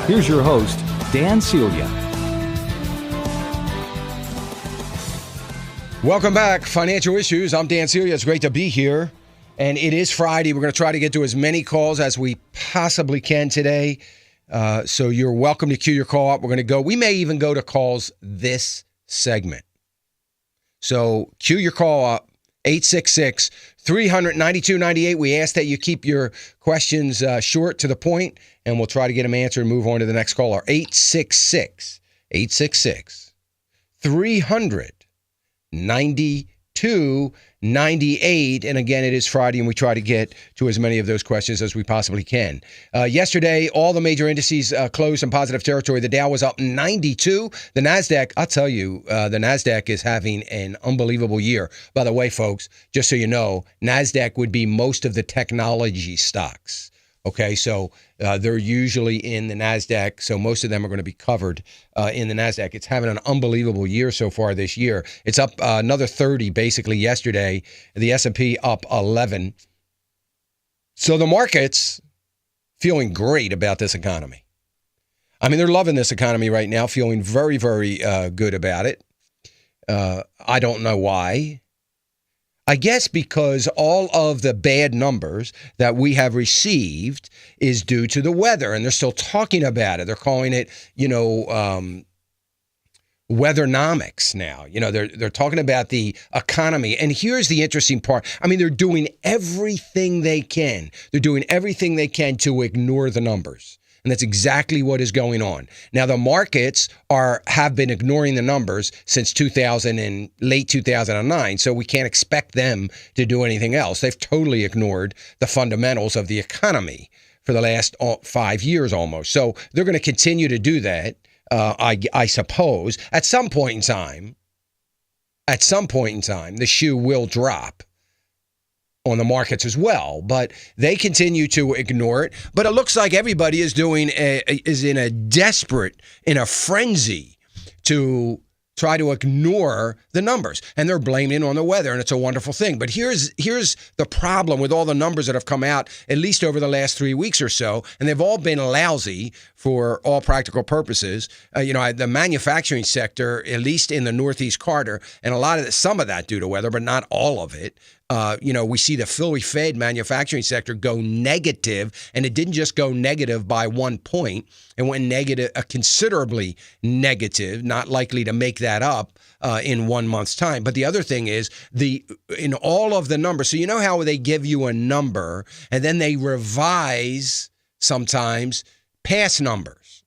Here's your host, Dan Celia. Welcome back, Financial Issues. I'm Dan Celia. It's great to be here. And it is Friday. We're going to try to get to as many calls as we possibly can today. So you're welcome to queue your call up. We're going to go. We may even go to calls this segment. So queue your call up, 866-300-9298. We ask that you keep your questions short to the point, and we'll try to get them answered and move on to the next caller. 866-300-9298. And again, it is Friday, and we try to get to as many of those questions as we possibly can. Yesterday, all the major indices closed in positive territory. The Dow was up 92. The NASDAQ, I'll tell you, the NASDAQ is having an unbelievable year. By the way, folks, just so you know, NASDAQ would be most of the technology stocks. Okay, so they're usually in the NASDAQ, so most of them are going to be covered in the NASDAQ. It's having an unbelievable year so far this year. It's up another 30 basically yesterday. The S&P up 11. So the market's feeling great about this economy. I mean, they're loving this economy right now, feeling very, very good about it. I don't know why. I guess because all of the bad numbers that we have received is due to the weather, and they're still talking about it. They're calling it, weathernomics now. They're talking about the economy. And here's the interesting part. I mean, they're doing everything they can. They're doing everything they can to ignore the numbers. And that's exactly what is going on. Now, the markets have been ignoring the numbers since late 2009, so we can't expect them to do anything else. They've totally ignored the fundamentals of the economy for the last 5 years almost. So they're going to continue to do that, I suppose. At some point in time, the shoe will drop on the markets as well, but they continue to ignore it. But it looks like everybody is in a frenzy to try to ignore the numbers, and they're blaming it on the weather, and it's a wonderful thing. But here's the problem with all the numbers that have come out, at least over the last 3 weeks or so, and they've all been lousy for all practical purposes. The manufacturing sector, at least in the Northeast corridor, and some of that due to weather, but not all of it. We see the Philly Fed manufacturing sector go negative, and it didn't just go negative by 1 point. It went negative, considerably negative, not likely to make that up in 1 month's time. But the other thing is, in all of the numbers, so you know how they give you a number, and then they revise sometimes past numbers.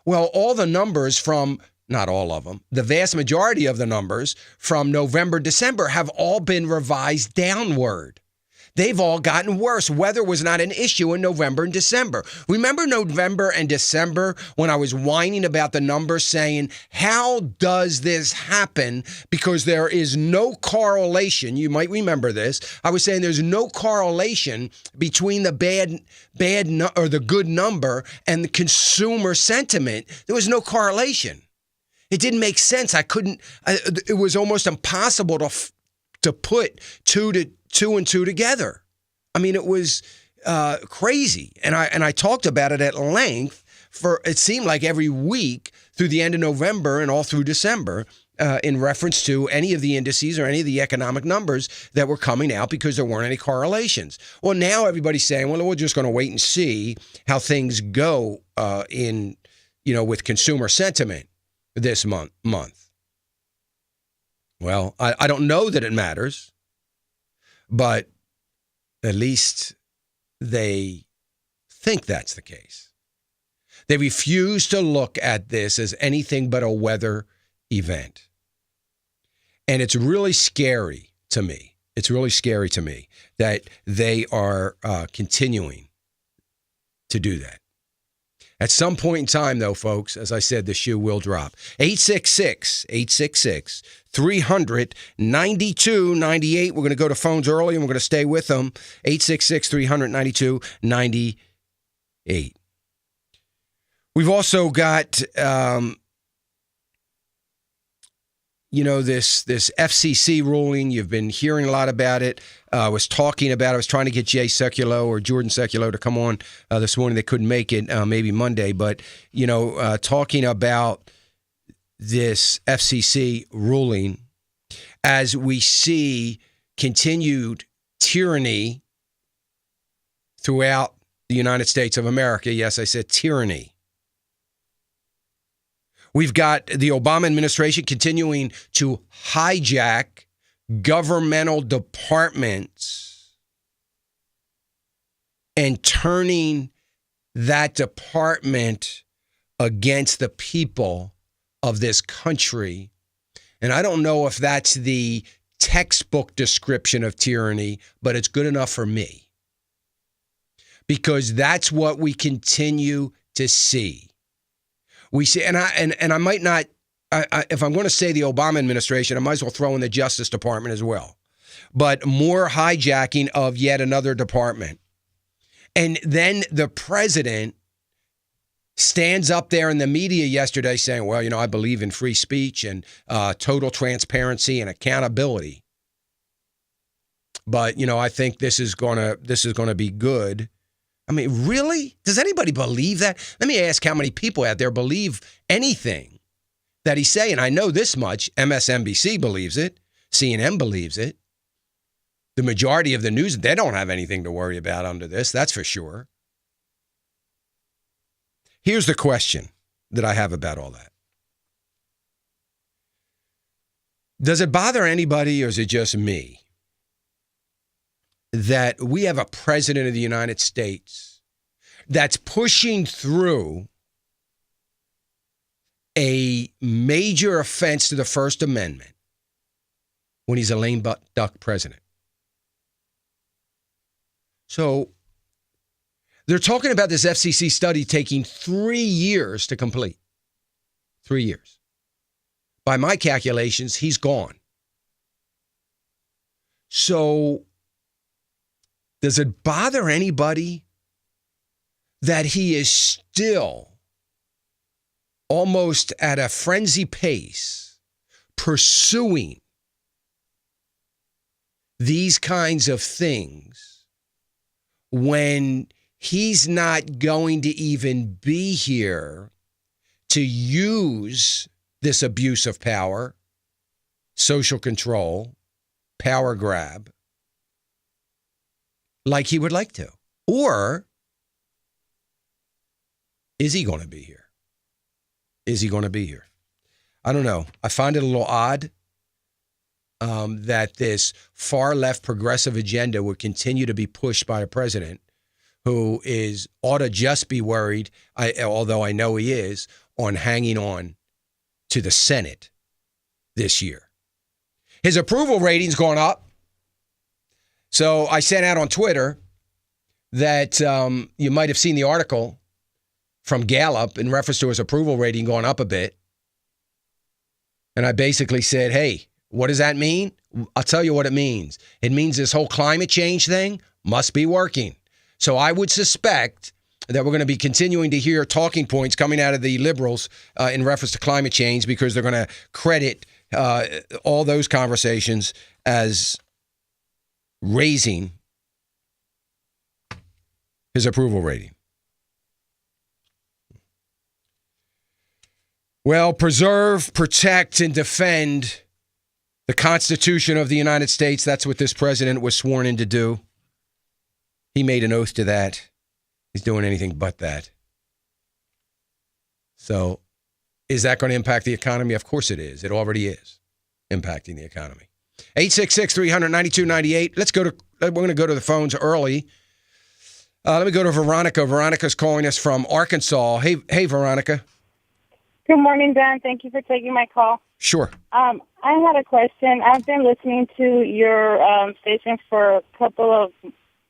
Well, all the numbers from not all of them, the vast majority of the numbers from November, December have all been revised downward. They've all gotten worse. Weather was not an issue in November and December. Remember November and December when I was whining about the numbers saying, how does this happen? Because there is no correlation. You might remember this. I was saying there's no correlation between the the good number and the consumer sentiment. There was no correlation. It didn't make sense. It was almost impossible to put two and two together. I mean, it was crazy. And I talked about it at length it seemed like every week through the end of November and all through December in reference to any of the indices or any of the economic numbers that were coming out because there weren't any correlations. Well, now everybody's saying, well, we're just going to wait and see how things go with consumer sentiment this month. Well, I don't know that it matters, but at least they think that's the case. They refuse to look at this as anything but a weather event. And it's really scary to me. It's really scary to me that they are continuing to do that. At some point in time, though, folks, as I said, the shoe will drop. 866-300-9298. We're going to go to phones early, and we're going to stay with them. 866-300-9298. We've also got, this FCC ruling. You've been hearing a lot about it. I was talking about it. I was trying to get Jay Sekulow or Jordan Sekulow to come on this morning. They couldn't make it, maybe Monday. But, talking about this FCC ruling as we see continued tyranny throughout the United States of America. Yes, I said tyranny. We've got the Obama administration continuing to hijack governmental departments and turning that department against the people of this country. And I don't know if that's the textbook description of tyranny, but it's good enough for me. Because that's what we continue to see. We see, and I might not, if I'm going to say the Obama administration, I might as well throw in the Justice Department as well. But more hijacking of yet another department. And then the president stands up there in the media yesterday saying, well, I believe in free speech and total transparency and accountability. But, I think this is going to be good. I mean, really? Does anybody believe that? Let me ask how many people out there believe anything that he's saying. I know this much. MSNBC believes it. CNN believes it. The majority of the news, they don't have anything to worry about under this. That's for sure. Here's the question that I have about all that. Does it bother anybody or is it just me that we have a president of the United States that's pushing through a major offense to the First Amendment when he's a lame duck president? So they're talking about this FCC study taking 3 years to complete. 3 years. By my calculations, he's gone. So does it bother anybody that he is still almost at a frenzy pace pursuing these kinds of things when he's not going to even be here to use this abuse of power, social control, power grab, like he would like to? Or is he going to be here? Is he going to be here? I don't know. I find it a little odd that this far left progressive agenda would continue to be pushed by a president who ought to just be worried, although I know he is, on hanging on to the Senate this year. His approval rating's gone up. So I sent out on Twitter that you might have seen the article from Gallup in reference to his approval rating going up a bit. And I basically said, hey, what does that mean? I'll tell you what it means. It means this whole climate change thing must be working. So I would suspect that we're going to be continuing to hear talking points coming out of the liberals in reference to climate change, because they're going to credit all those conversations as raising his approval rating. Well, preserve, protect, and defend the Constitution of the United States. That's what this president was sworn in to do. He made an oath to that. He's doing anything but that. So is that going to impact the economy? Of course it is. It already is impacting the economy. 866-300-9298. We're going to go to the phones early. Let me go to Veronica. Veronica's calling us from Arkansas. Hey, Veronica. Good morning, Dan. Thank you for taking my call. Sure. I had a question. I've been listening to your station for a couple of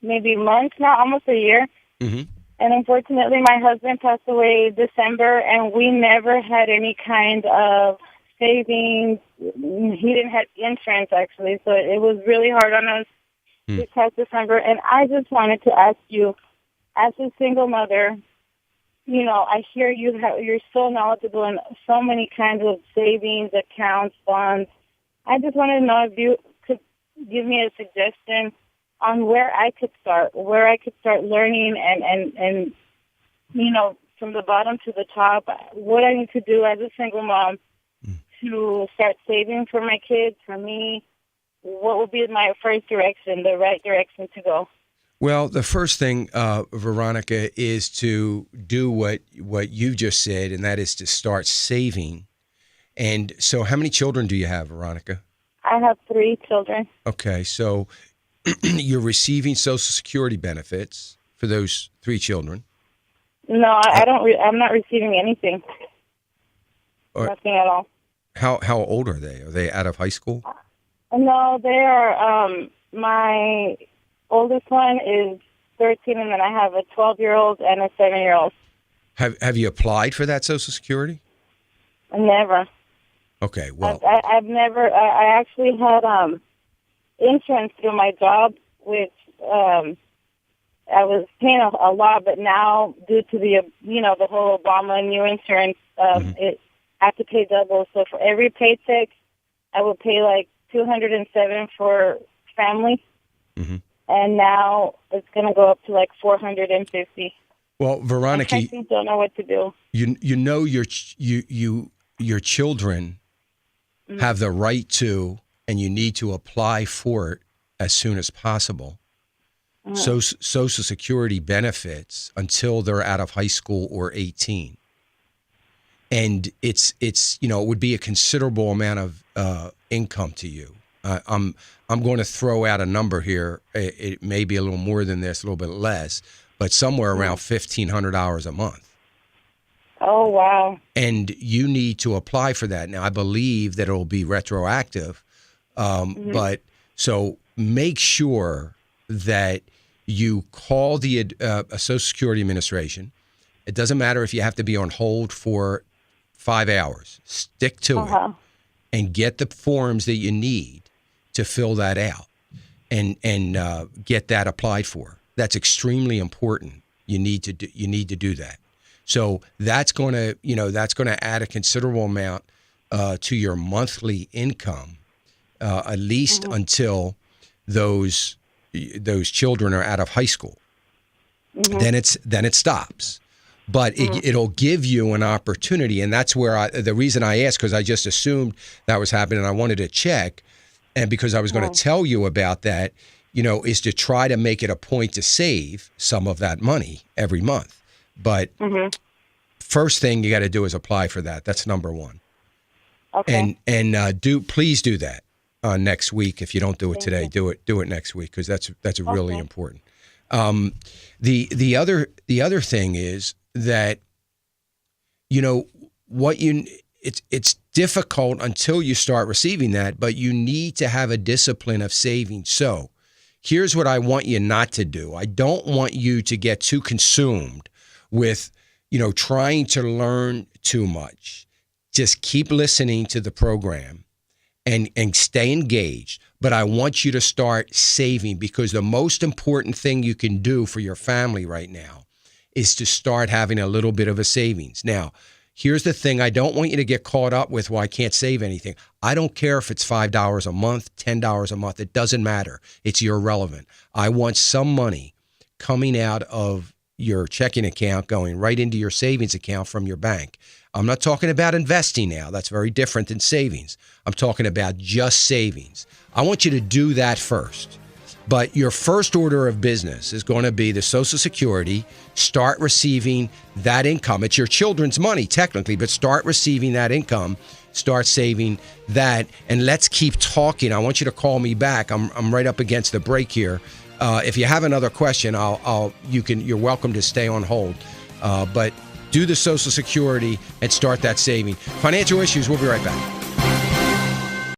maybe months now, almost a year. Mm-hmm. And unfortunately, my husband passed away December, and we never had any kind of savings. He didn't have insurance, actually, so it was really hard on us this past December. And I just wanted to ask you, as a single mother, I hear you're so knowledgeable in so many kinds of savings, accounts, bonds. I just wanted to know if you could give me a suggestion on where I could start learning and from the bottom to the top, what I need to do as a single mom to start saving for my kids, for me. What would be my first direction, the right direction to go? Well, the first thing, Veronica, is to do what you just said, and that is to start saving. And so how many children do you have, Veronica? I have 3 children. Okay, so you're receiving Social Security benefits for those 3 children. No, I don't. I'm not receiving anything. Nothing at all. How old are they? Are they out of high school? No, they are. My oldest one is 13, and then I have a 12-year-old and a 7-year-old. Have you applied for that Social Security? Never. Okay, well, I've never. I actually had insurance through my job, which I was paying a lot, but now due to the the whole Obama new insurance, I have to pay double. So for every paycheck, I would pay like $207 for family, and now it's going to go up to like $450. Well, Veronica, I don't know what to do. You know your children have the right to, and you need to apply for it as soon as possible. So Social Security benefits until they're out of high school or 18. And it's it would be a considerable amount of income to you. I'm going to throw out a number here. It may be a little more than this, a little bit less, but somewhere around $1,500 a month. Oh, wow. And you need to apply for that. Now, I believe that it will be retroactive, but so make sure that you call the Social Security Administration. It doesn't matter if you have to be on hold for 5 hours. Stick to it and get the forms that you need to fill that out and get that applied for. That's extremely important. You need to do that. So that's going to add a considerable amount to your monthly income, at least until those children are out of high school. Then it stops. But it'll give you an opportunity, and that's where the reason I asked, because I just assumed that was happening, and I wanted to check, and because I was going to tell you about that, is to try to make it a point to save some of that money every month. But first thing you got to do is apply for that. That's number one. Okay. And please do that next week. If you don't do it today, do it next week, because that's really important. The other thing is that it's difficult until you start receiving that, but you need to have a discipline of saving. So here's what I want you not to do. I don't want you to get too consumed with trying to learn too much. Just keep listening to the program and stay engaged. But I want you to start saving, because the most important thing you can do for your family right now is to start having a little bit of a savings. Now, here's the thing. I don't want you to get caught up with, well, I can't save anything. I don't care if it's $5 a month, $10 a month. It doesn't matter. It's irrelevant. I want some money coming out of your checking account going right into your savings account from your bank. I'm not talking about investing now. That's very different than savings. I'm talking about just savings. I want you to do that first. But your first order of business is going to be the Social Security. Start receiving that income. It's your children's money, technically, but start receiving that income. Start saving that. And let's keep talking. I want you to call me back. I'm right up against the break here. If you have another question, you're welcome to stay on hold. But do the Social Security and start that saving. Financial Issues, we'll be right back.